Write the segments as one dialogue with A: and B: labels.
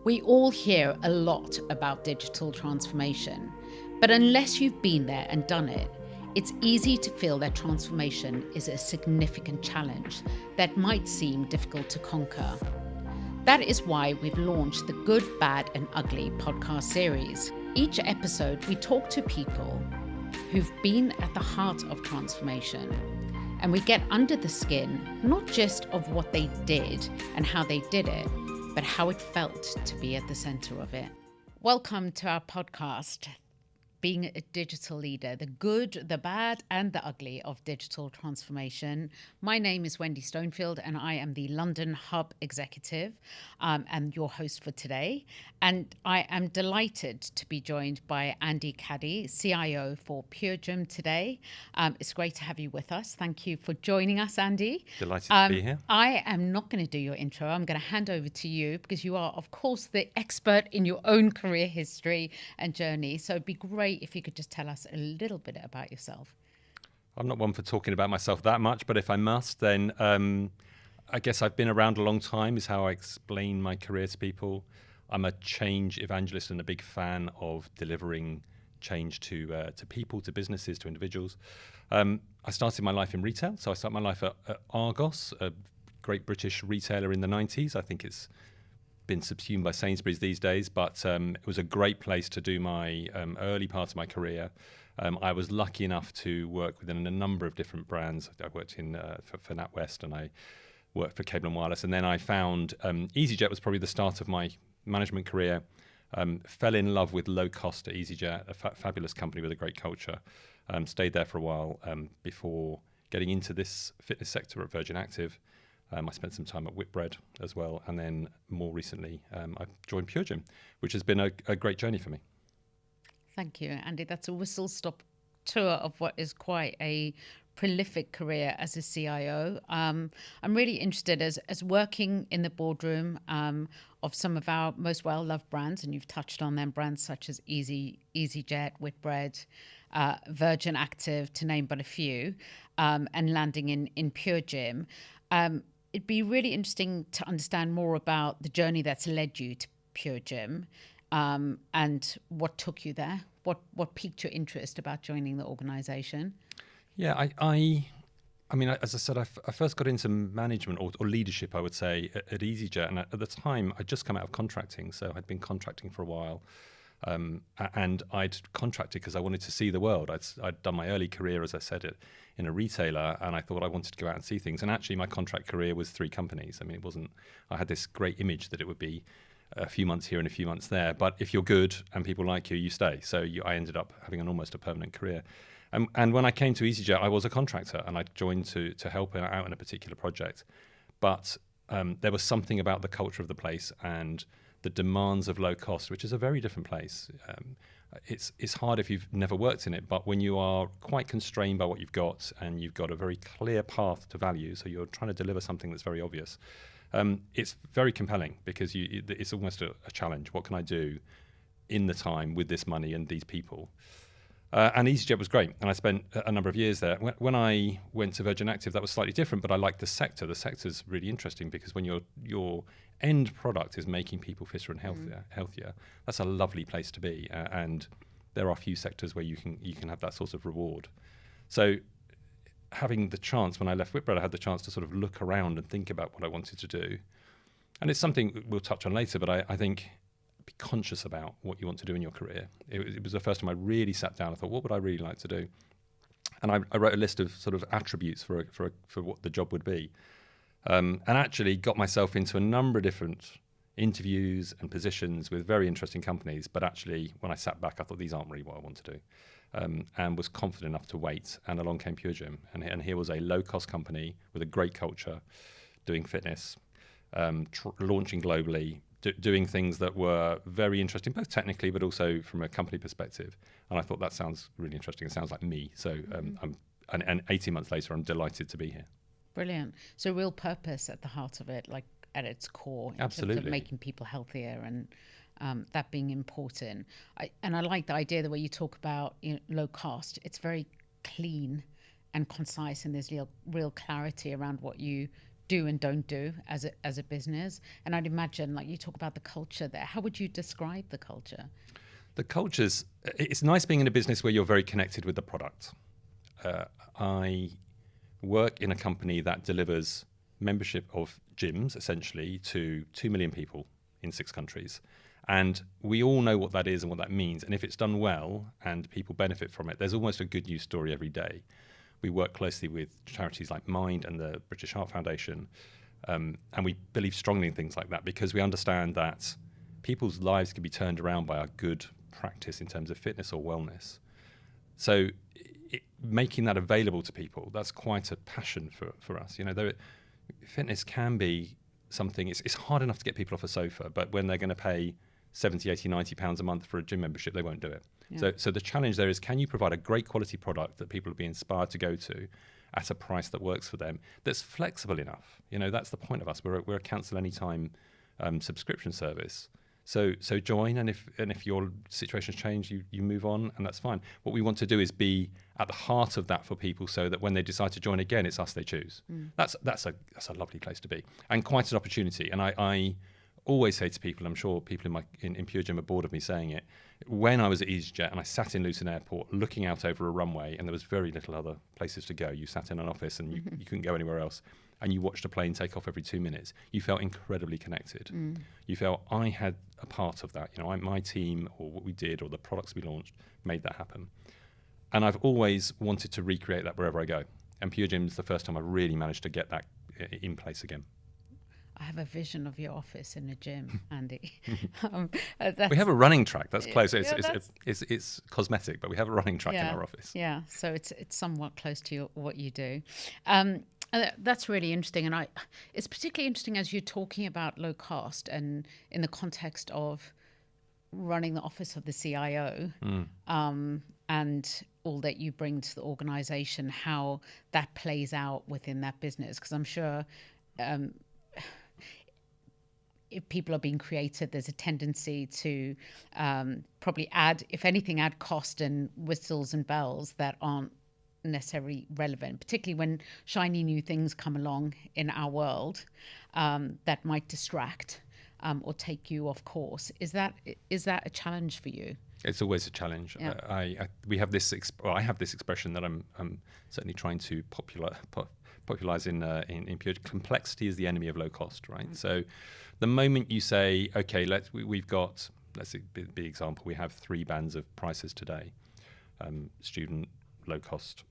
A: We all hear a lot about digital transformation, but unless you've been there and done it, it's easy to feel that transformation is a significant challenge that might seem difficult to conquer. That is why we've launched the Good, Bad and Ugly podcast series. Each episode, we talk to people who've been at the heart of transformation, and we get under the skin, not just of what they did and how they did it, but how it felt to be at the center of it. Welcome to our podcast, Being a Digital Leader, the good, the bad, and the ugly of digital transformation. My name is Wendy Stonefield, and I am the London Hub Executive and your host for today. And I am delighted to be joined by Andy Caddy, CIO for PureGym today. It's great to have you with us. Thank you for joining us, Andy.
B: Delighted to be here.
A: I am not going to do your intro. I'm going to hand over to you because you are, of course, the expert in your own career history and journey. So it'd be great if you could just tell us a little bit about yourself.
B: I'm not one for talking about myself that much, but if I must, then I guess I've been around a long time is how I explain my career to people. I'm a change evangelist and a big fan of delivering change to people, to businesses, to individuals. I started my life in retail. So I started my life at Argos, a great British retailer in the 90s. I think it's been subsumed by Sainsbury's these days, but it was a great place to do my early part of my career. I was lucky enough to work within a number of different brands. I worked for NatWest, and I worked for Cable & Wireless. And then I found EasyJet was probably the start of my management career. Fell in love with low cost at EasyJet, a fabulous company with a great culture. Stayed there for a while before getting into this fitness sector at Virgin Active. I spent some time at Whitbread as well, and then more recently I've joined PureGym, which has been a great journey for me.
A: Thank you, Andy. That's a whistle-stop tour of what is quite a prolific career as a CIO. I'm really interested as working in the boardroom of some of our most well-loved brands, and you've touched on them, brands such as EasyJet, Whitbread, Virgin Active, to name but a few, and landing in PureGym. It'd be really interesting to understand more about the journey that's led you to PureGym and what took you there, what piqued your interest about joining the organization.
B: Yeah, I mean, as I said, I first got into management or leadership, I would say, at EasyJet. And at the time, I'd just come out of contracting. So I'd been contracting for a while. And I'd contracted because I wanted to see the world. I'd done my early career, as I said, in a retailer, and I thought I wanted to go out and see things. And actually, my contract career was 3 companies. I mean, I had this great image that it would be a few months here and a few months there. But if you're good and people like you, you stay. So I ended up having almost a permanent career. And when I came to EasyJet, I was a contractor, and I joined to help out in a particular project. But there was something about the culture of the place and the demands of low cost, which is a very different place. It's hard if you've never worked in it, but when you are quite constrained by what you've got and you've got a very clear path to value, so you're trying to deliver something that's very obvious, it's very compelling because it's almost a challenge. What can I do in the time with this money and these people? And EasyJet was great, and I spent a number of years there. When I went to Virgin Active, that was slightly different, but I liked the sector. The sector's really interesting because when your end product is making people fitter and healthier, that's a lovely place to be. And there are few sectors where you can have that sort of reward. So having the chance, when I left Whitbread, I had the chance to sort of look around and think about what I wanted to do. And it's something we'll touch on later, but I think be conscious about what you want to do in your career. It was the first time I really sat down. I thought, what would I really like to do? And I wrote a list of sort of attributes for what the job would be, and actually got myself into a number of different interviews and positions with very interesting companies. But actually, when I sat back, I thought these aren't really what I want to do, and was confident enough to wait. And along came PureGym, and here was a low-cost company with a great culture, doing fitness, launching globally. Doing things that were very interesting, both technically, but also from a company perspective. And I thought that sounds really interesting. It sounds like me. So and 18 months later, I'm delighted to be here.
A: Brilliant. So real purpose at the heart of it, like at its core, in
B: Absolutely.
A: terms of making people healthier and that being important. I like the idea, the way you talk about low cost. It's very clean and concise, and there's real clarity around what you do and don't do as a business. And I'd imagine, like you talk about the culture there, how would you describe the culture?
B: The cultures, it's nice being in a business where you're very connected with the product. I work in a company that delivers membership of gyms, essentially, to 2 million people in 6 countries. And we all know what that is and what that means. And if it's done well and people benefit from it, there's almost a good news story every day. We work closely with charities like Mind and the British Heart Foundation. And we believe strongly in things like that because we understand that people's lives can be turned around by a good practice in terms of fitness or wellness. So making that available to people, that's quite a passion for us. You know, fitness can be something, it's hard enough to get people off a sofa, but when they're going to pay 70, 80, 90 pounds a month for a gym membership, they won't do it. Yeah. So the challenge there is, can you provide a great quality product that people will be inspired to go to at a price that works for them, that's flexible enough? You know, that's the point of us. We're a cancel anytime subscription service. So join, and if your situation's changed, you move on, and that's fine. What we want to do is be at the heart of that for people, so that when they decide to join again, it's us they choose. That's a lovely place to be, and quite an opportunity. And I always say to people, I'm sure people in PureGym are bored of me saying it, when I was at EasyJet and I sat in Luton Airport looking out over a runway, and there was very little other places to go. You sat in an office and you couldn't go anywhere else, and you watched a plane take off every 2 minutes. You felt incredibly connected. You felt I had a part of that. You know, my team, or what we did, or the products we launched, made that happen. And I've always wanted to recreate that wherever I go. And PureGym is the first time I really managed to get that in place again.
A: I have a vision of your office in a gym, Andy.
B: We have a running track. That's close. It's cosmetic, but we have a running track in our office.
A: Yeah, so it's somewhat close to what you do. That's really interesting, and it's particularly interesting as you're talking about low cost and in the context of running the office of the CIO and all that you bring to the organization, how that plays out within that business. Because I'm sure if people are being creative, there's a tendency to probably add cost and whistles and bells that aren't necessarily relevant, particularly when shiny new things come along in our world that might distract or take you off course. Is that a challenge for you?
B: It's always a challenge. Yeah. I have this expression that I'm certainly trying to popularize in PureGym. Complexity is the enemy of low cost, right? So the moment you say, okay, let's be example, we have 3 bands of prices today: student, low cost,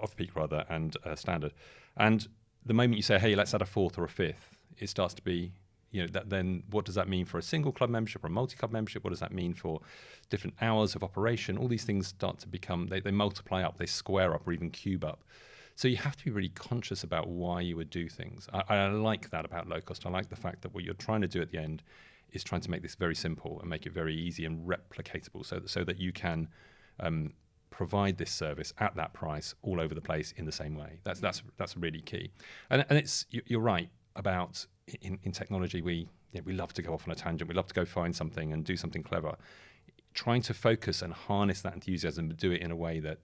B: off-peak rather, and standard. And the moment you say, hey, let's add a 4th or a 5th, it starts to be, you know, then what does that mean for a single club membership or a multi-club membership? What does that mean for different hours of operation? All these things start to become, they multiply up, they square up, or even cube up. So you have to be really conscious about why you would do things. I like that about low cost. I like the fact that what you're trying to do at the end is trying to make this very simple and make it very easy and replicatable, so that you can provide this service at that price all over the place in the same way. That's really key. And you're right about in technology, we love to go off on a tangent. We love to go find something and do something clever. Trying to focus and harness that enthusiasm, but do it in a way that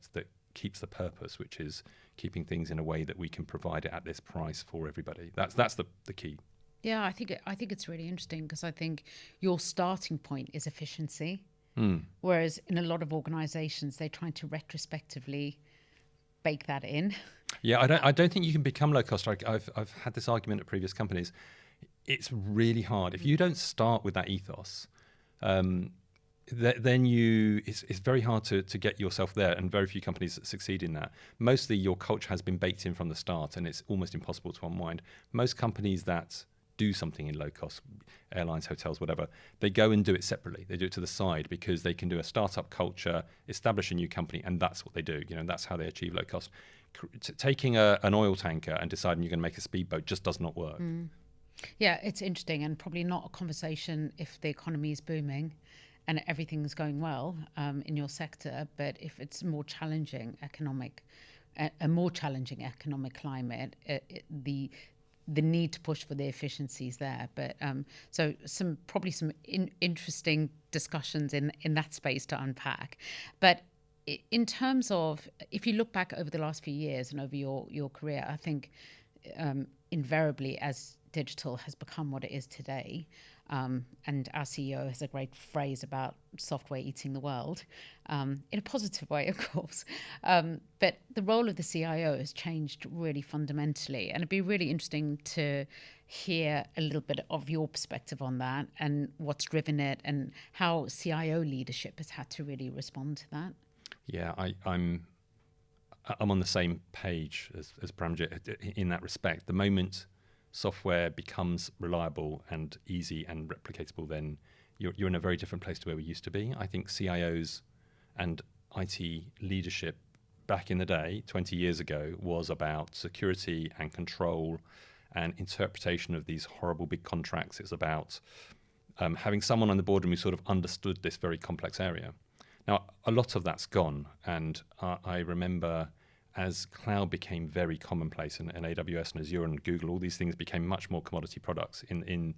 B: keeps the purpose, which is keeping things in a way that we can provide it at this price for everybody. That's the key.
A: Yeah, I think it's really interesting, because I think your starting point is efficiency. Whereas in a lot of organizations, they're trying to retrospectively bake that in.
B: Yeah, I don't think you can become low cost. I've had this argument at previous companies. It's really hard. If you don't start with that ethos, then it's very hard to get yourself there, and very few companies succeed in that. Mostly your culture has been baked in from the start, and it's almost impossible to unwind. Most companies that do something in low cost, airlines, hotels, whatever, they go and do it separately. They do it to the side, because they can do a startup culture, establish a new company, and that's what they do. You know, that's how they achieve low cost. Taking an oil tanker and deciding you're going to make a speedboat just does not work.
A: Yeah, it's interesting, and probably not a conversation if the economy is booming and everything's going well in your sector. But if it's a more challenging economic climate, the need to push for the efficiencies there. But so some interesting discussions in that space to unpack. But in terms of, if you look back over the last few years and over your career, I think invariably, as digital has become what it is today, and our CEO has a great phrase about software eating the world, in a positive way, of course. But the role of the CIO has changed really fundamentally. And it'd be really interesting to hear a little bit of your perspective on that and what's driven it and how CIO leadership has had to really respond to that.
B: Yeah, I'm on the same page as Pramjit in that respect. The moment software becomes reliable and easy and replicatable, then you're in a very different place to where we used to be. I think CIOs and IT leadership back in the day, 20 years ago, was about security and control and interpretation of these horrible big contracts. It's about having someone on the boardroom who sort of understood this very complex area. Now, a lot of that's gone, and I remember as cloud became very commonplace, and AWS and Azure and Google, all these things became much more commodity products in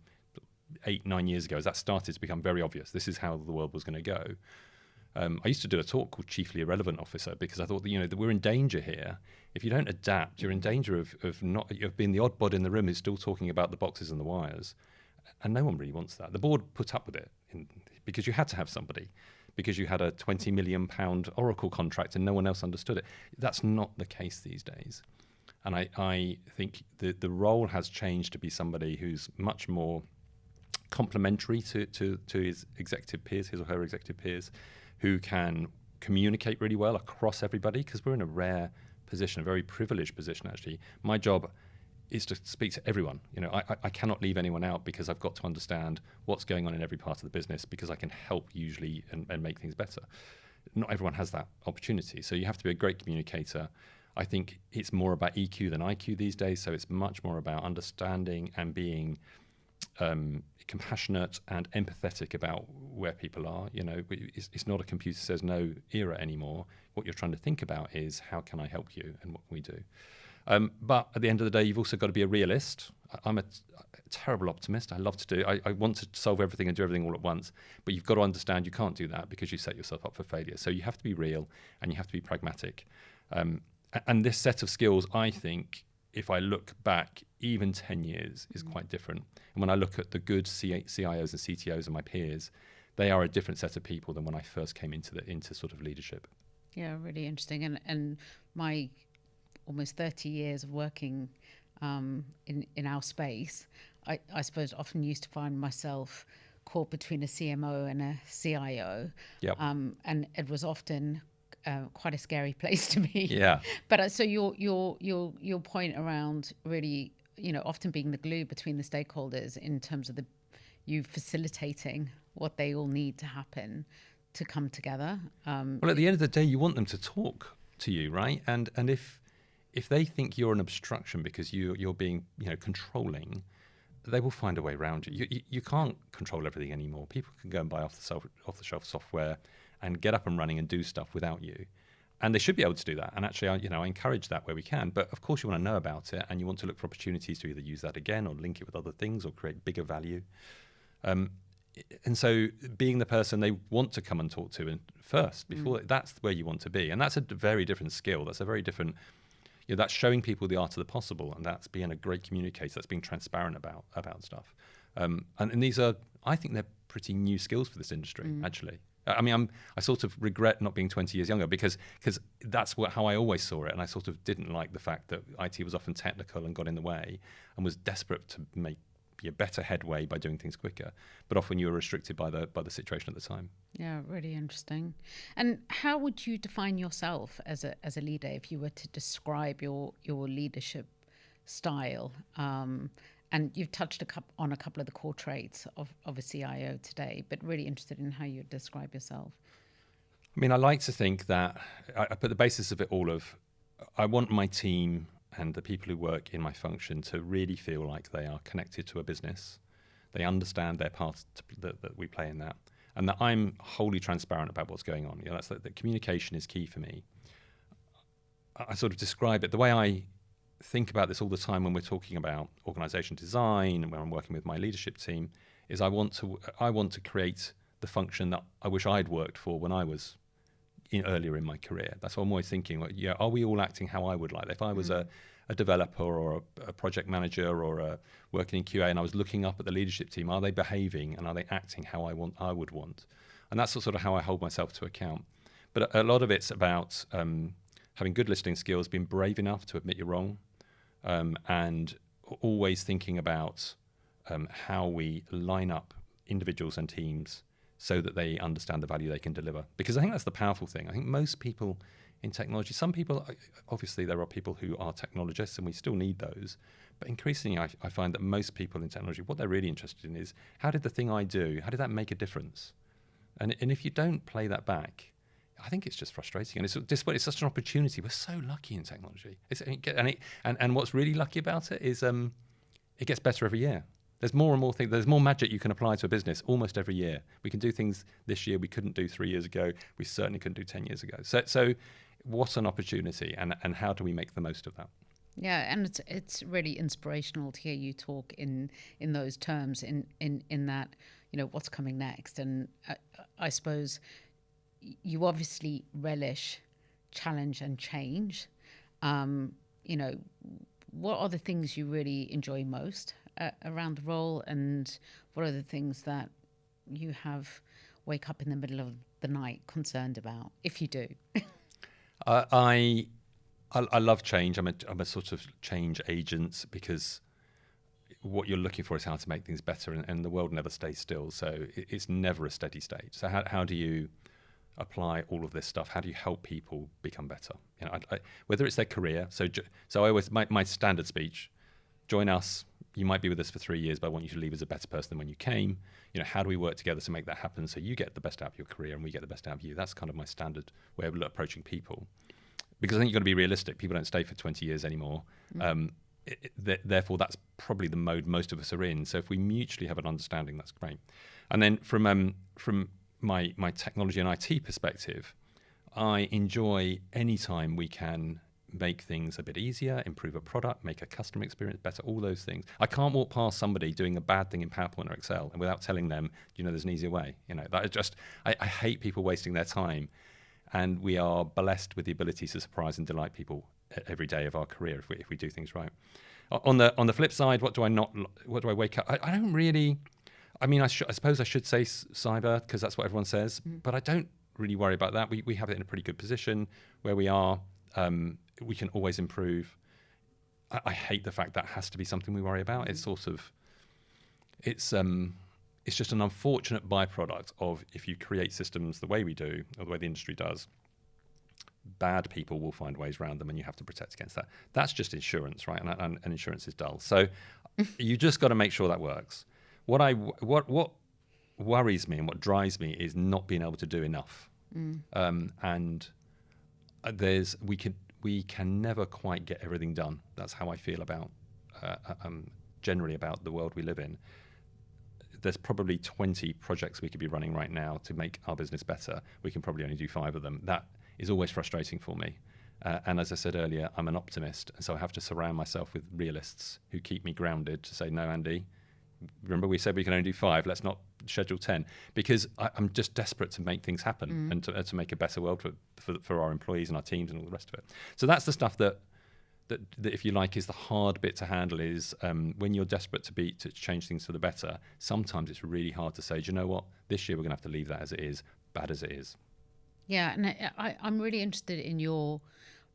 B: 8-9 years ago. As that started to become very obvious, this is how the world was going to go. I used to do a talk called Chiefly Irrelevant Officer, because I thought that we're in danger here. If you don't adapt, you're in danger of being the odd bod in the room who's still talking about the boxes and the wires, and no one really wants that. The board put up with it because you had to have somebody, because you had a £20 million Oracle contract and no one else understood it. That's not the case these days. And I think the role has changed to be somebody who's much more complementary to his executive peers, his or her executive peers, who can communicate really well across everybody, because we're in a rare position, a very privileged position actually. My job is to speak to everyone. I cannot leave anyone out, because I've got to understand what's going on in every part of the business, because I can help usually and make things better. Not everyone has that opportunity, so you have to be a great communicator. I think it's more about EQ than IQ these days, so it's much more about understanding and being compassionate and empathetic about where people are. It's not a computer says no era anymore. What you're trying to think about is, how can I help you and what can we do? But at the end of the day, you've also got to be a realist. I'm a terrible optimist. I love to do. I want to solve everything and do everything all at once. But you've got to understand you can't do that, because you set yourself up for failure. So you have to be real and you have to be pragmatic. And this set of skills, I think, if I look back even 10 years, is quite different. And when I look at the good CIOs and CTOs and my peers, they are a different set of people than when I first came into sort of leadership.
A: Yeah, really interesting. And my almost 30 years of working in our space, I suppose often used to find myself caught between a CMO and a CIO.
B: Yep.
A: And it was often quite a scary place to be.
B: Yeah.
A: But so your point around really, often being the glue between the stakeholders in terms of you facilitating what they all need to happen to come together.
B: Well, at the end of the day, you want them to talk to you, right? And if they think you're an obstruction because you're being controlling, they will find a way around you. You can't control everything anymore. People can go and buy off the shelf software and get up and running and do stuff without you, and they should be able to do that. And actually, I encourage that where we can. But of course, you want to know about it, and you want to look for opportunities to either use that again or link it with other things or create bigger value. And so, being the person they want to come and talk to and first, before that's where you want to be, and that's a very different skill. That's a very different. That's showing people the art of the possible, and that's being a great communicator. That's being transparent about stuff. And these are, I think, they're pretty new skills for this industry. Actually, I mean, I sort of regret not being 20 years younger, because that's how I always saw it, and I sort of didn't like the fact that IT was often technical and got in the way, and was desperate to make a better headway by doing things quicker. But often you were restricted by the situation at the time.
A: Yeah, really interesting. And how would you define yourself as a leader if you were to describe your leadership style? And you've touched on a couple of the core traits of a CIO today, but really interested in how you describe yourself.
B: I mean, I like to think that I put the basis of it all of, I want my team and the people who work in my function to really feel like they are connected to a business. They understand their part that we play in that, and that I'm wholly transparent about what's going on. That's the communication is key for me. I sort of describe it the way I think about this all the time when we're talking about organization design and when I'm working with my leadership team, is I want to create the function that I wish I'd worked for when I was earlier in my career. That's what I'm always thinking. Are we all acting how I would like? If I was a a developer or a project manager or working in QA, and I was looking up at the leadership team. Are they behaving and are they acting how I would want? And that's sort of how I hold myself to account. But a lot of it's about having good listening skills, being brave enough to admit you're wrong, and always thinking about how we line up individuals and teams so that they understand the value they can deliver. Because I think that's the powerful thing. I think most people in technology, some people, obviously there are people who are technologists and we still need those, but increasingly I find that most people in technology, what they're really interested in is, how did the thing I do, how did that make a difference? And if you don't play that back, I think it's just frustrating. And it's such an opportunity. We're so lucky in technology. And what's really lucky about it is it gets better every year. There's more and more things. There's more magic you can apply to a business almost every year. We can do things this year we couldn't do 3 years ago. We certainly couldn't do 10 years ago. So what an opportunity, and how do we make the most of that?
A: Yeah, and it's really inspirational to hear you talk in those terms, in that, what's coming next. And I suppose you obviously relish challenge and change. What are the things you really enjoy most around the role, and what are the things that you wake up in the middle of the night concerned about, if you do?
B: I love change. I'm a sort of change agent, because what you're looking for is how to make things better, and the world never stays still, so it's never a steady state. So how do you apply all of this stuff? How do you help people become better? Whether it's their career. So I always, my standard speech: join us. You might be with us for 3 years, but I want you to leave as a better person than when you came. How do we work together to make that happen, so you get the best out of your career and we get the best out of you? That's kind of my standard way of approaching people, because I think you've got to be realistic. People don't stay for 20 years anymore. Therefore, that's probably the mode most of us are in. So if we mutually have an understanding, that's great. And then from my technology and IT perspective, I enjoy any time we can make things a bit easier, improve a product, make a customer experience better, all those things. I can't walk past somebody doing a bad thing in PowerPoint or Excel and without telling them, there's an easier way. That is just, I hate people wasting their time. And we are blessed with the ability to surprise and delight people every day of our career if we do things right. On the flip side, what do I wake up? I don't really, I suppose I should say cyber, because that's what everyone says, but I don't really worry about that. We have it in a pretty good position where we are. We can always improve. I hate the fact that has to be something we worry about. It's sort of, it's just an unfortunate byproduct of, if you create systems the way we do, or the way the industry does, bad people will find ways around them, and you have to protect against that. That's just insurance, right? And insurance is dull. So you just got to make sure that works. What worries me and what drives me is not being able to do enough. And we can never quite get everything done. That's how I feel about generally about the world we live in. There's probably 20 projects we could be running right now to make our business better. We can probably only do 5 of them. That is always frustrating for me. And as I said earlier, I'm an optimist, and so I have to surround myself with realists who keep me grounded to say, no, Andy, remember we said we can only do 5, let's not schedule 10, because I'm just desperate to make things happen and to make a better world for our employees and our teams and all the rest of it. So that's the stuff that if you like is the hard bit to handle, is when you're desperate to change things for the better, sometimes it's really hard to say, do you know what, this year we're going to have to leave that as it is, bad as it is. Yeah,
A: and I'm really interested in your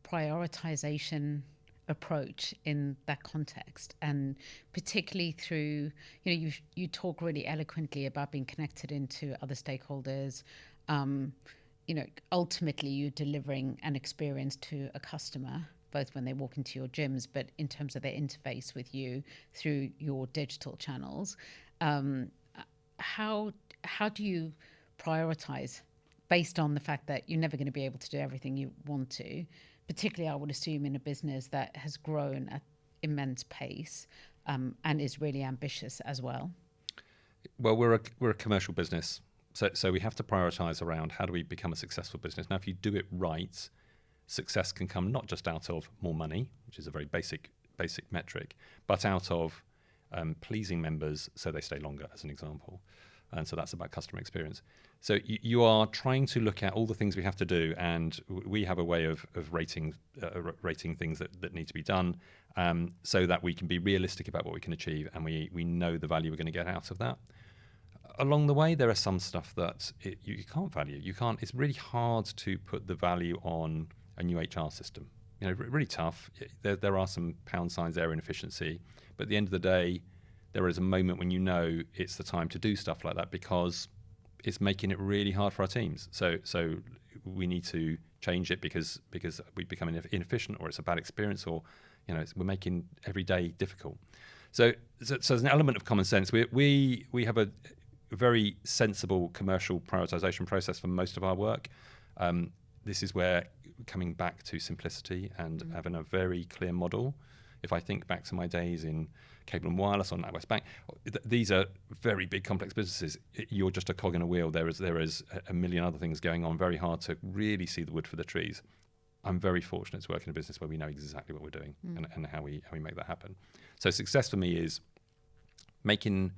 A: prioritization approach in that context, and particularly through, you talk really eloquently about being connected into other stakeholders. Ultimately you're delivering an experience to a customer, both when they walk into your gyms, but in terms of their interface with you through your digital channels. How do you prioritize based on the fact that you're never going to be able to do everything you want to, particularly I would assume in a business that has grown at immense pace and is really ambitious as well?
B: Well, we're a commercial business, so we have to prioritize around how do we become a successful business. Now, if you do it right, success can come not just out of more money, which is a very basic metric, but out of pleasing members so they stay longer, as an example. And so that's about customer experience. So you are trying to look at all the things we have to do, and we have a way of rating things that need to be done, so that we can be realistic about what we can achieve, and we know the value we're going to get out of that. Along the way, there are some stuff that you can't value. You can't. It's really hard to put the value on a new HR system. Really tough. There are some pound signs there in efficiency, but at the end of the day, there is a moment when it's the time to do stuff like that, because it's making it really hard for our teams. So we need to change it because we become inefficient, or it's a bad experience, or we're making every day difficult. So there's an element of common sense. We have a very sensible commercial prioritization process for most of our work. This is where coming back to simplicity and having a very clear model. If I think back to my days in Cable and Wireless or NatWest Bank, these are very big, complex businesses. You're just a cog in a wheel. There is a million other things going on. Very hard to really see the wood for the trees. I'm very fortunate to work in a business where we know exactly what we're doing and how we make that happen. So success for me is making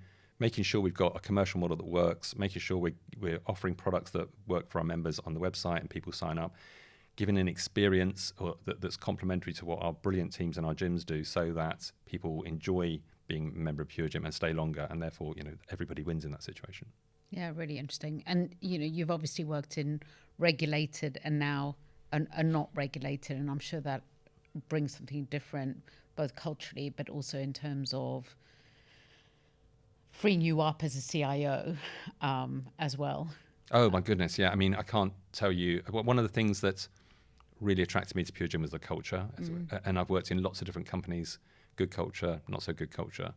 B: sure we've got a commercial model that works, making sure we're offering products that work for our members on the website and people sign up, giving an experience that's complementary to what our brilliant teams and our gyms do, so that people enjoy being a member of PureGym and stay longer, and therefore everybody wins in that situation.
A: Yeah, really interesting. And you've obviously worked in regulated and now not regulated, and I'm sure that brings something different, both culturally but also in terms of freeing you up as a CIO as well.
B: Oh my goodness, yeah. I mean, I can't tell you. One of the things that really attracted me to PureGym was the culture, and I've worked in lots of different companies. Good culture, not so good culture.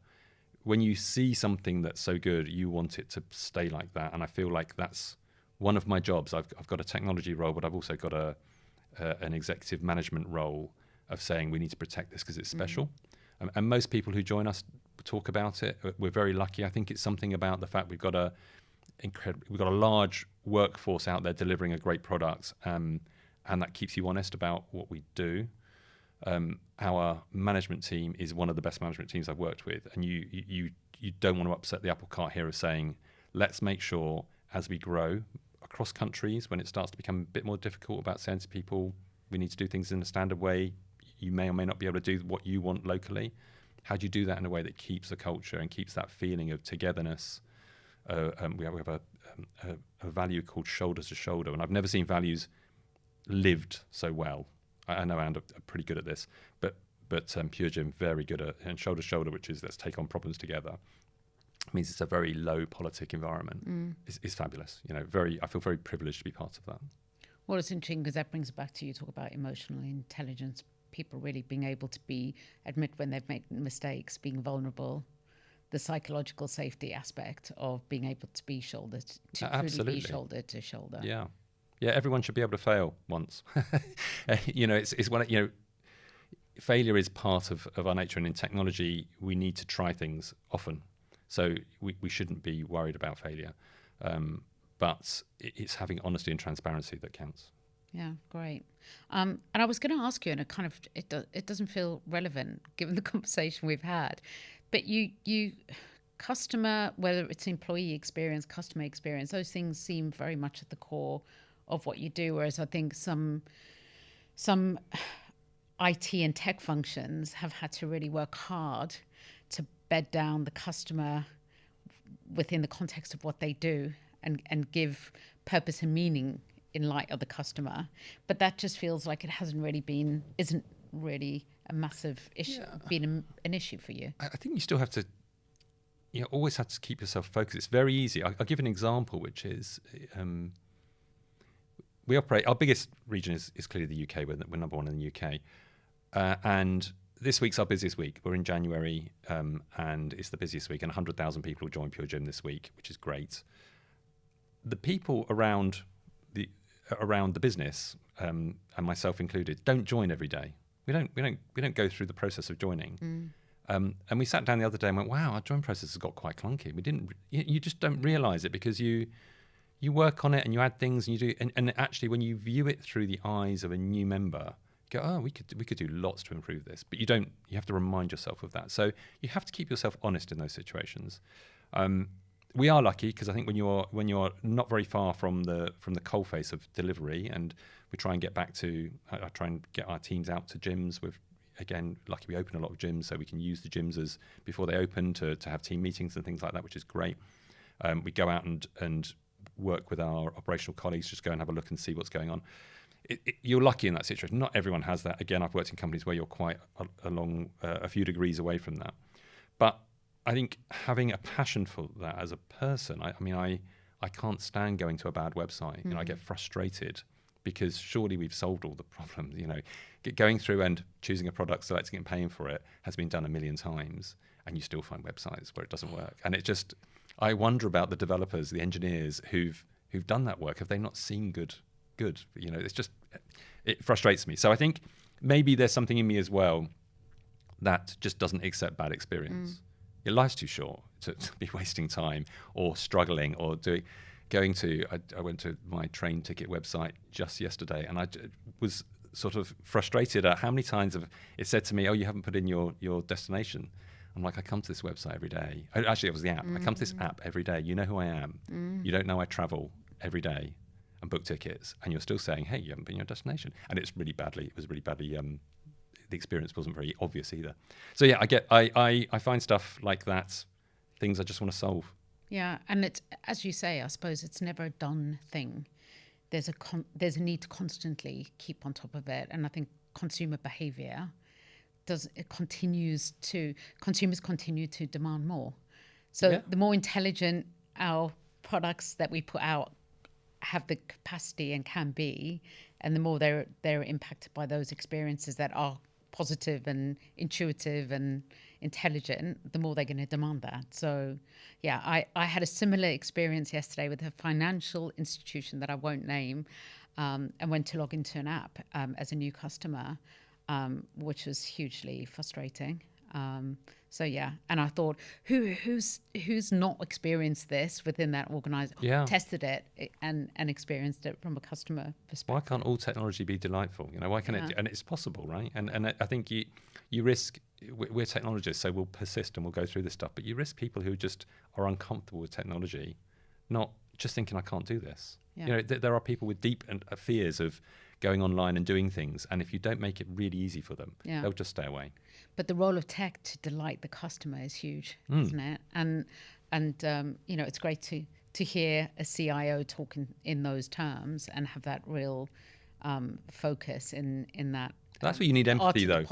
B: When you see something that's so good, you want it to stay like that, and I feel like that's one of my jobs. I've got a technology role, but I've also got an executive management role of saying we need to protect this because it's special. And most people who join us talk about it. We're very lucky. I think it's something about the fact we've got a large workforce out there delivering a great product, and that keeps you honest about what we do. Our management team is one of the best management teams I've worked with, and you don't want to upset the apple cart here of saying, let's make sure as we grow across countries, when it starts to become a bit more difficult about saying to people, we need to do things in a standard way, you may or may not be able to do what you want locally. How do you do that in a way that keeps the culture and keeps that feeling of togetherness? We have a value called shoulder to shoulder, and I've never seen values lived so well. I know Andy are pretty good at this, but PureGym very good at, and shoulder to shoulder, which is let's take on problems together. It means it's a very low politic environment. It's fabulous. I feel very privileged to be part of that.
A: Well, it's interesting because that brings back to you talk about emotional intelligence. People really being able to admit when they've made mistakes, being vulnerable, the psychological safety aspect of being able to be shoulder to be shoulder to shoulder.
B: Yeah, everyone should be able to fail once. It's one. Failure is part of our nature, and in technology, we need to try things often. So we shouldn't be worried about failure, but it's having honesty and transparency that counts.
A: Yeah, great. And I was going to ask you, and it doesn't feel relevant given the conversation we've had, but you customer, whether it's employee experience, customer experience, those things seem very much at the core of what you do. Whereas I think some IT and tech functions have had to really work hard to bed down the customer within the context of what they do and give purpose and meaning in light of the customer. But that just feels like it isn't really a massive issue, been an issue for you.
B: I think you still have to, always have to keep yourself focused. It's very easy. I'll give an example, which is we operate, our biggest region is clearly the UK. We're number one in the UK. And this week's our busiest week. We're in January, and it's the busiest week, and 100,000 people will join PureGym this week, which is great. The people around the business, and myself included, don't join every day. We don't go through the process of joining. And we sat down the other day and went, wow, our join process has got quite clunky. You just don't realise it because you work on it and you add things and you do, and actually when you view it through the eyes of a new member, you go, oh, we could do lots to improve this. But you have to remind yourself of that. So you have to keep yourself honest in those situations. we are lucky because I think when you're not very far from the coalface of delivery, and we try and get back to, I try and get our teams out to gyms. With, again, lucky we open a lot of gyms, so we can use the gyms as before they open to have team meetings and things like that, which is great. We go out and work with our operational colleagues, just go and have a look and see what's going on. You're lucky in that situation. Not everyone has that. Again, I've worked in companies where you're quite a few degrees away from that. But I think having a passion for that as a person, I can't stand going to a bad website. You know, I get frustrated because surely we've solved all the problems. You know, going through and choosing a product, selecting it and paying for it has been done a million times, and you still find websites where it doesn't work. And it just, I wonder about the developers, the engineers who've done that work. Have they not seen good? You know, it frustrates me. So I think maybe there's something in me as well that just doesn't accept bad experience. Your life's too short to be wasting time or struggling or going to. I went to my train ticket website just yesterday, and I was sort of frustrated at how many times it said to me, "Oh, you haven't put in your destination." I'm like, I come to this website every day. Actually, it was the app. I come to this app every day. You know who I am. You don't know I travel every day and book tickets, and you're still saying, "Hey, you haven't been your destination," and it was really badly. The experience wasn't very obvious either. So yeah, I find stuff like that, things I just want to solve.
A: Yeah, and it's, as you say, I suppose it's never a done thing. There's a need to constantly keep on top of it, and I think consumer behaviour consumers continue to demand more. So the more intelligent our products that we put out have the capacity and can be, and the more they're impacted by those experiences that are positive and intuitive and intelligent, the more they're going to demand that. So yeah, I had a similar experience yesterday with a financial institution that I won't name, and went to log into an app as a new customer, which was hugely frustrating. So yeah, and I thought, who's not experienced this within that organisation, tested it and experienced it from a customer perspective?
B: Why can't all technology be delightful? You know, why can't it? And it's possible, right? And I think you risk. We're technologists, so we'll persist and we'll go through this stuff. But you risk people who just are uncomfortable with technology, not just thinking I can't do this. Yeah. You know, there are people with deep fears of going online and doing things, and if you don't make it really easy for them, they'll just stay away.
A: But the role of tech to delight the customer is huge, isn't it? And you know, it's great to hear a CIO talking in those terms and have that real focus in that.
B: That's where you need empathy, though.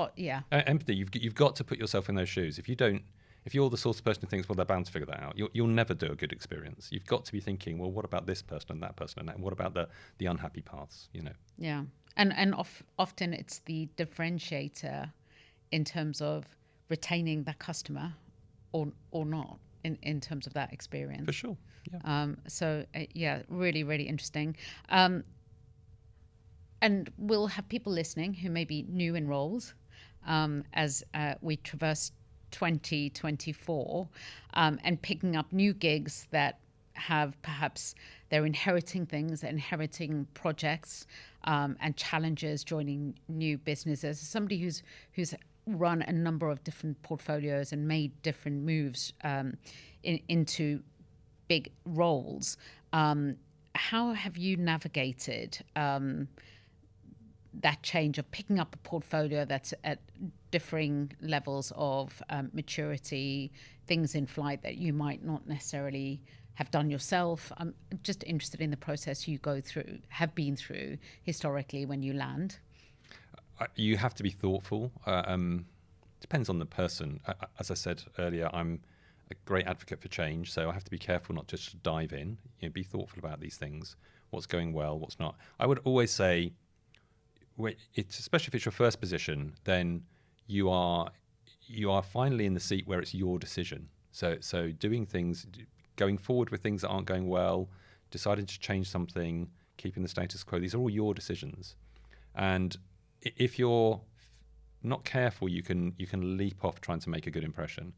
A: Empathy.
B: You've got to put yourself in those shoes. If you're the sort of person who thinks, well, they're bound to figure that out, you'll never do a good experience. You've got to be thinking, well, what about this person and that person and that? What about the unhappy paths? You know.
A: Yeah, and often it's the differentiator in terms of retaining that customer or not in terms of that experience.
B: For sure. Yeah.
A: Really, really interesting. And we'll have people listening who may be new in roles as we traverse 2024 and picking up new gigs that have perhaps they're inheriting things, inheriting projects and challenges, joining new businesses. Somebody who's run a number of different portfolios and made different moves into big roles. How have you navigated that change of picking up a portfolio that's at differing levels of maturity, things in flight that you might not necessarily have done yourself? I'm just interested in the process you have been through historically when you land.
B: You have to be thoughtful. Depends on the person. As I said earlier, I'm a great advocate for change, so I have to be careful not just to dive in. You know, be thoughtful about these things. What's going well, what's not. I would always say, especially if it's your first position, then you are finally in the seat where it's your decision. So doing things, going forward with things that aren't going well, deciding to change something, keeping the status quo, these are all your decisions. And if you're not careful, you can leap off trying to make a good impression.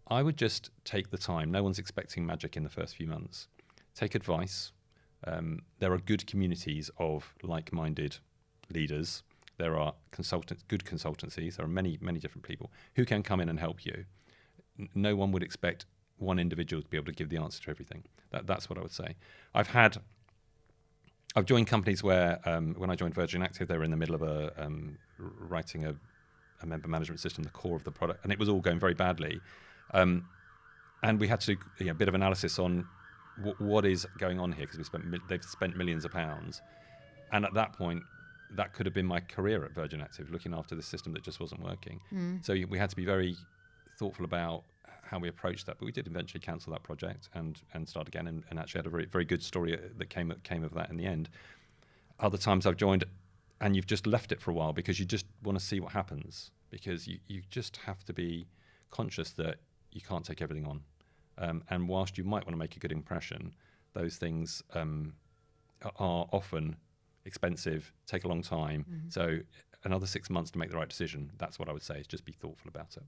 B: I would just take the time. No one's expecting magic in the first few months. Take advice. There are good communities of like-minded leaders. There are good consultancies. There are many, many different people who can come in and help you. No one would expect one individual to be able to give the answer to everything. That's what I would say. I've joined companies where when I joined Virgin Active, they were in the middle of writing a member management system, the core of the product, and it was all going very badly. And we had to do a bit of analysis on what is going on here, because they've spent millions of pounds. And at that point, that could have been my career at Virgin Active, looking after the system that just wasn't working. So we had to be very thoughtful about how we approached that. But we did eventually cancel that project and start again, and actually had a very, very good story that came of that in the end. Other times I've joined and you've just left it for a while because you just want to see what happens, because you just have to be conscious that you can't take everything on. And whilst you might want to make a good impression, those things are often expensive, take a long time. So another 6 months to make the right decision. That's what I would say, is just be thoughtful about it.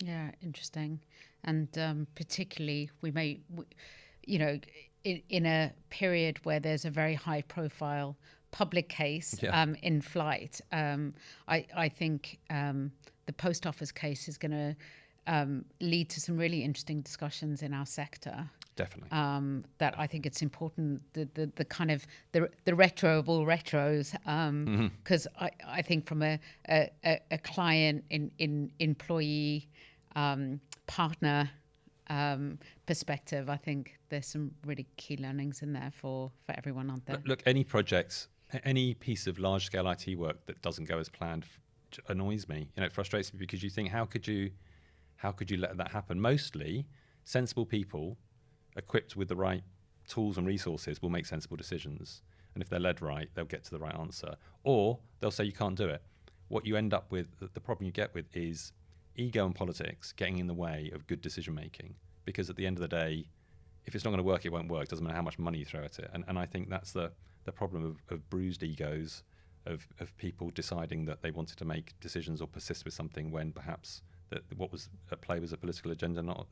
A: Yeah, interesting. And particularly in a period where there's a very high profile public case in flight, I think the post office case is going to lead to some really interesting discussions in our sector.
B: Definitely.
A: That I think it's important, the kind of the retro of all retros, because I think from a client, employee, partner perspective, I think there's some really key learnings in there for everyone out there.
B: Look, any project, any piece of large scale IT work that doesn't go as planned annoys me. It frustrates me, because you think, how could you let that happen? Mostly sensible people equipped with the right tools and resources will make sensible decisions. And if they're led right, they'll get to the right answer. Or they'll say you can't do it. What you end up with, the problem you get with, is ego and politics getting in the way of good decision making. Because at the end of the day, if it's not going to work, it won't work. It doesn't matter how much money you throw at it. And I think that's the problem of bruised egos, of people deciding that they wanted to make decisions or persist with something when perhaps what was at play was a political agenda, not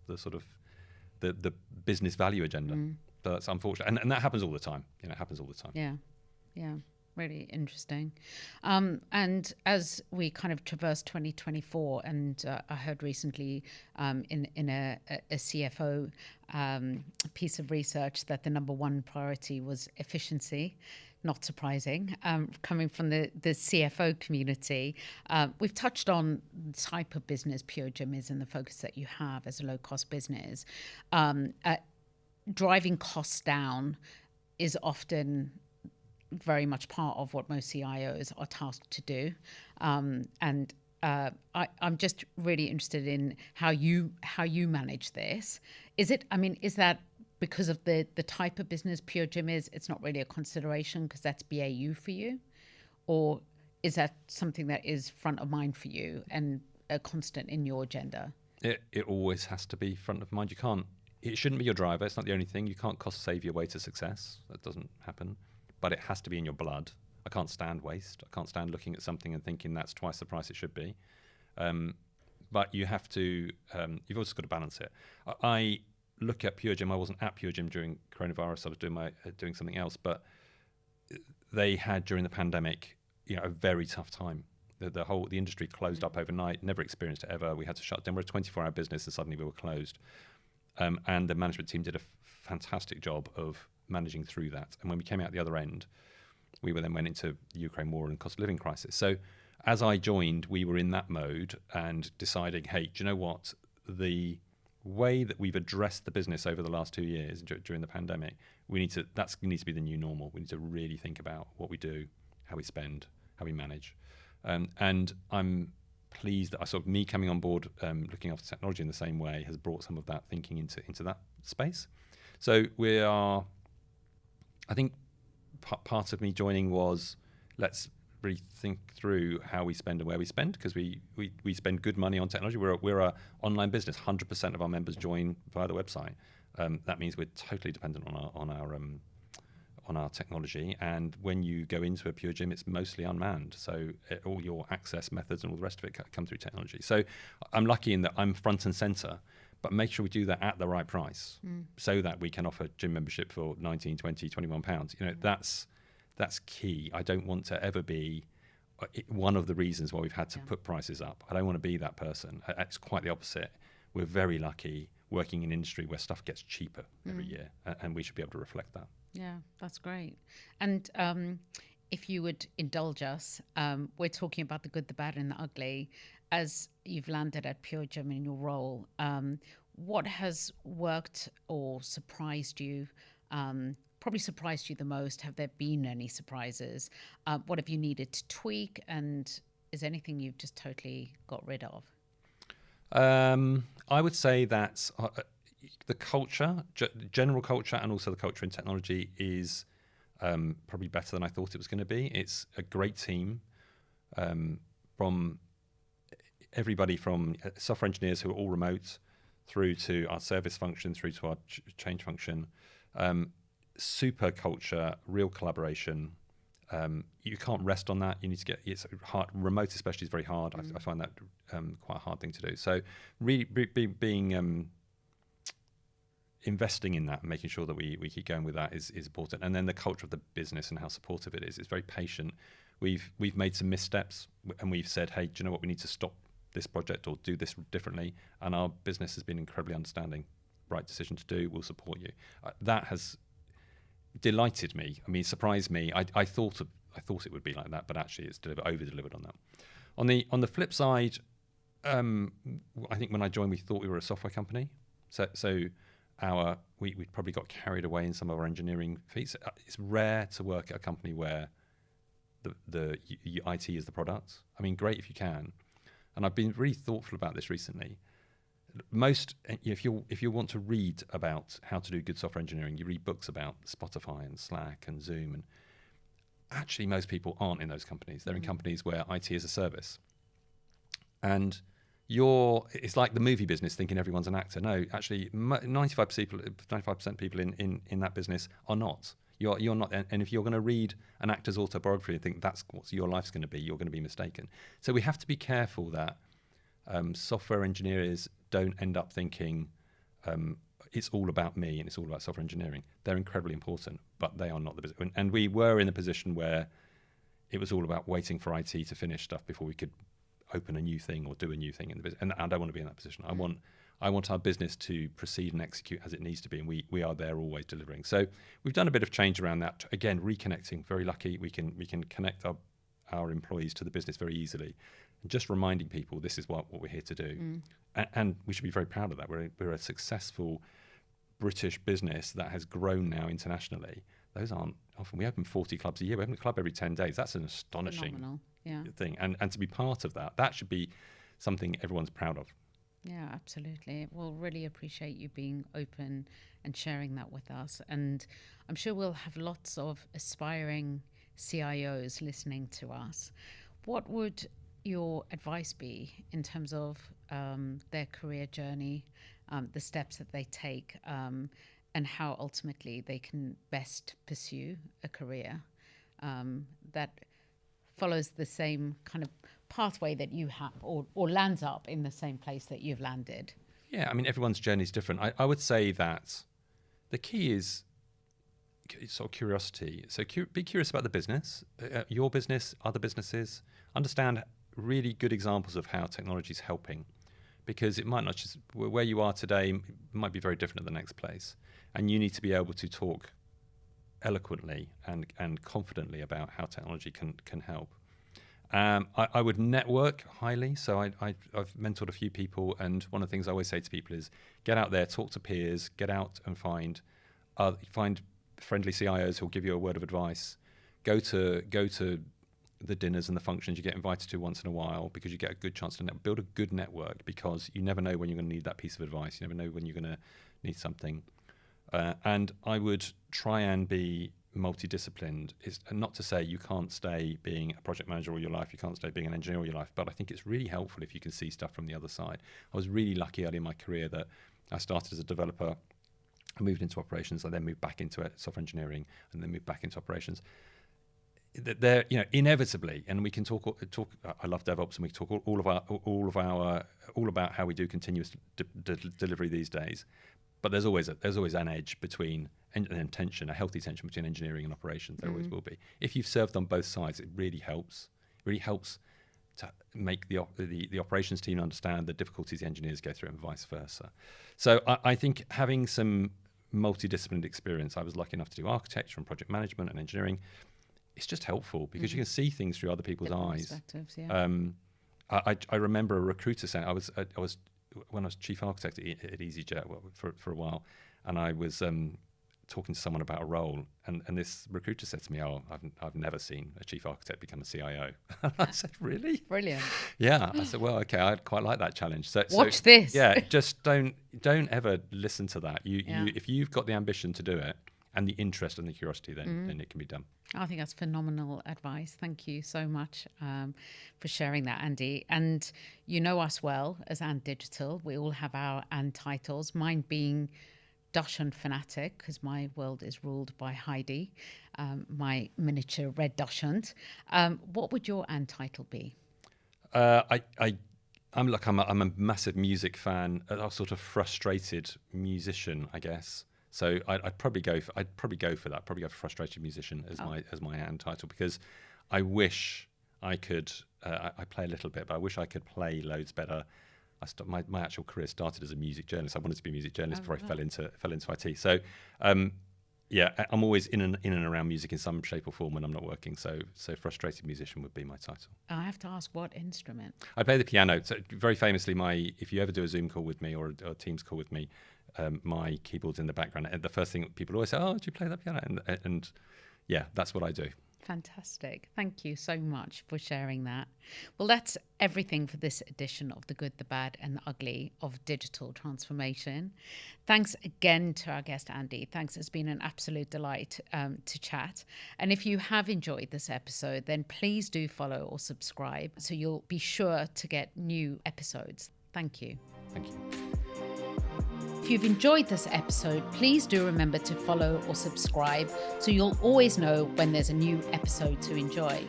B: the sort of the business value agenda. But that's unfortunate, and that happens all the time. It happens all the time.
A: Yeah, really interesting. And as we kind of traverse 2024, and I heard recently in a CFO piece of research that the number one priority was efficiency. Not surprising, coming from the CFO community. We've touched on the type of business PureGym is and the focus that you have as a low-cost business. Driving costs down is often very much part of what most CIOs are tasked to do. I'm just really interested in how you manage this. Is that because of the type of business PureGym is, it's not really a consideration because that's BAU for you? Or is that something that is front of mind for you and a constant in your agenda?
B: It always has to be front of mind. It shouldn't be your driver. It's not the only thing. You can't cost save your way to success. That doesn't happen. But it has to be in your blood. I can't stand waste. I can't stand looking at something and thinking that's twice the price it should be. But you have to, you've also got to balance it. I look at PureGym. I wasn't at PureGym during coronavirus. I was doing something else. But they had, during the pandemic, a very tough time. The industry closed up overnight. Never experienced it ever. We had to shut down. We're a 24-hour business, and suddenly we were closed. And the management team did a fantastic job of managing through that. And when we came out the other end, we then went into the Ukraine war and cost of living crisis. So as I joined, we were in that mode and deciding, hey, do you know what? The way that we've addressed the business over the last 2 years during the pandemic, that needs to be the new normal. We need to really think about what we do, how we spend, how we manage. And I'm pleased that me coming on board, looking after technology in the same way, has brought some of that thinking into that space. So I think part of me joining was, let's really think through how we spend and where we spend, because we spend good money on technology. We're an online business. 100% of our members join via the website. That means we're totally dependent on our technology. And when you go into a PureGym, it's mostly unmanned. So all your access methods and all the rest of it come through technology. So I'm lucky in that I'm front and center, but make sure we do that at the right price so that we can offer gym membership for 19, 20, 21 pounds. That's key. I don't want to ever be one of the reasons why we've had to put prices up. I don't want to be that person. It's quite the opposite. We're very lucky. working in industry where stuff gets cheaper every year, and we should be able to reflect that.
A: Yeah, that's great. And if you would indulge us, we're talking about the good, the bad, and the ugly. As you've landed at PureGym in your role, what has worked or surprised you? Probably surprised you the most. Have there been any surprises? What have you needed to tweak? And is anything you've just totally got rid of?
B: I would say that the culture, general culture, and also the culture in technology is probably better than I thought it was going to be. It's a great team from everybody from software engineers who are all remote through to our service function, through to our change function. Super culture, real collaboration. You can't rest on that. You need to get, it's hard. Remote especially is very hard. I find that quite a hard thing to do. So really being investing in that and making sure that we keep going with that is important. And then the culture of the business and how supportive it is. It's very patient. We've made some missteps and we've said, hey, do you know what? We need to stop this project or do this differently. And our business has been incredibly understanding. Right decision to do. We'll support you. That has delighted me. I mean, surprised me. I thought it would be like that, but actually it's over-delivered on that. On the flip side, I think when I joined, we thought we were a software company. So we probably got carried away in some of our engineering feats. It's rare to work at a company where the IT is the product. I mean, great if you can. And I've been really thoughtful about this recently. If you want to read about how to do good software engineering, you read books about Spotify and Slack and Zoom, and actually most people aren't in those companies. They're in companies where IT is a service, and it's like the movie business thinking everyone's an actor. No, actually 95% of people in that business are not. You're not, and if you're going to read an actor's autobiography and think that's what your life's going to be, you're going to be mistaken. So we have to be careful that software engineers don't end up thinking it's all about me and it's all about software engineering. They're incredibly important, but they are not the business. And we were in a position where it was all about waiting for IT to finish stuff before we could open a new thing or do a new thing in the business. And I don't want to be in that position. I want our business to proceed and execute as it needs to be, and we are there always delivering. So we've done a bit of change around that. Again, reconnecting. Very lucky we can connect our employees to the business very easily. And just reminding people this is what we're here to do. And we should be very proud of that. We're a successful British business that has grown now internationally. Those aren't often. We open 40 clubs a year. We open a club every 10 days. That's an astonishing thing. And to be part of that should be something everyone's proud of.
A: Yeah, absolutely. We'll really appreciate you being open and sharing that with us. And I'm sure we'll have lots of aspiring CIOs listening to us. What would your advice be in terms of their career journey, the steps that they take, and how ultimately they can best pursue a career that follows the same kind of pathway that you have, or lands up in the same place that you've landed?
B: Yeah, I mean, everyone's journey is different. I would say that the key is sort of curiosity. So be curious about the business, your business, other businesses. Understand really good examples of how technology is helping, because it might not just, where you are today might be very different at the next place. And you need to be able to talk eloquently and confidently about how technology can help. I would network highly. So I've mentored a few people, and one of the things I always say to people is get out there, talk to peers, get out and find friendly CIOs who'll give you a word of advice. Go to the dinners and the functions you get invited to once in a while, because you get a good chance to build a good network, because you never know when you're going to need that piece of advice. You never know when you're going to need something. And I would try and be multidisciplined. It's not to say you can't stay being a project manager all your life, you can't stay being an engineer all your life, but I think it's really helpful if you can see stuff from the other side. I was really lucky early in my career that I started as a developer, I moved into operations, I then moved back into software engineering, and then moved back into operations. They're, inevitably, and we can talk. I love DevOps, and we can talk all about how we do continuous delivery these days. But there's always an edge between a healthy tension between engineering and operations. There always will be. If you've served on both sides, it really helps. It really helps to make the operations team understand the difficulties the engineers go through and vice versa. So I think having some multidisciplinary experience, I was lucky enough to do architecture and project management and engineering. It's just helpful because you can see things through other people's eyes.
A: Perspectives, yeah.
B: I remember a recruiter saying, I was when I was chief architect at EasyJet for a while, and I was talking to someone about a role, and this recruiter said to me, "Oh, I've never seen a chief architect become a CIO." I said, "Really?"
A: Brilliant.
B: Yeah. I said, "Well, okay, I'd quite like that challenge." So
A: Watch this.
B: Yeah, just don't ever listen to that. You if you've got the ambition to do it and the interest and the curiosity, then it can be done.
A: I think that's phenomenal advice. Thank you so much for sharing that, Andy. And you know us well as And Digital. We all have our And titles. Mine being Dachshund fanatic, because my world is ruled by Heidi, my miniature red Dachshund. What would your And title be?
B: I'm a massive music fan, a sort of frustrated musician, I guess. So I'd probably go for that. Probably go for frustrated musician as my And title, because I wish I could. I play a little bit, but I wish I could play loads better. My actual career started as a music journalist. I wanted to be a music journalist before I fell into IT. So yeah, I'm always in and around music in some shape or form when I'm not working. So frustrated musician would be my title.
A: I have to ask, what instrument?
B: I play the piano. So very famously, if you ever do a Zoom call with me or a Teams call with me, my keyboard's in the background. And the first thing people always say, "Oh, do you play that piano?" And yeah, that's what I do.
A: Fantastic. Thank you so much for sharing that. Well, that's everything for this edition of The Good, the Bad and the Ugly of Digital Transformation. Thanks again to our guest, Andy. Thanks. It's been an absolute delight to chat. And if you have enjoyed this episode, then please do follow or subscribe so you'll be sure to get new episodes. Thank you.
B: Thank you.
A: If you've enjoyed this episode, please do remember to follow or subscribe so you'll always know when there's a new episode to enjoy.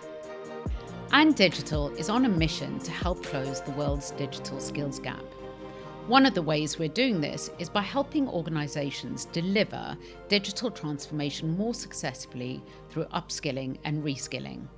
A: And Digital is on a mission to help close the world's digital skills gap. One of the ways we're doing this is by helping organizations deliver digital transformation more successfully through upskilling and reskilling.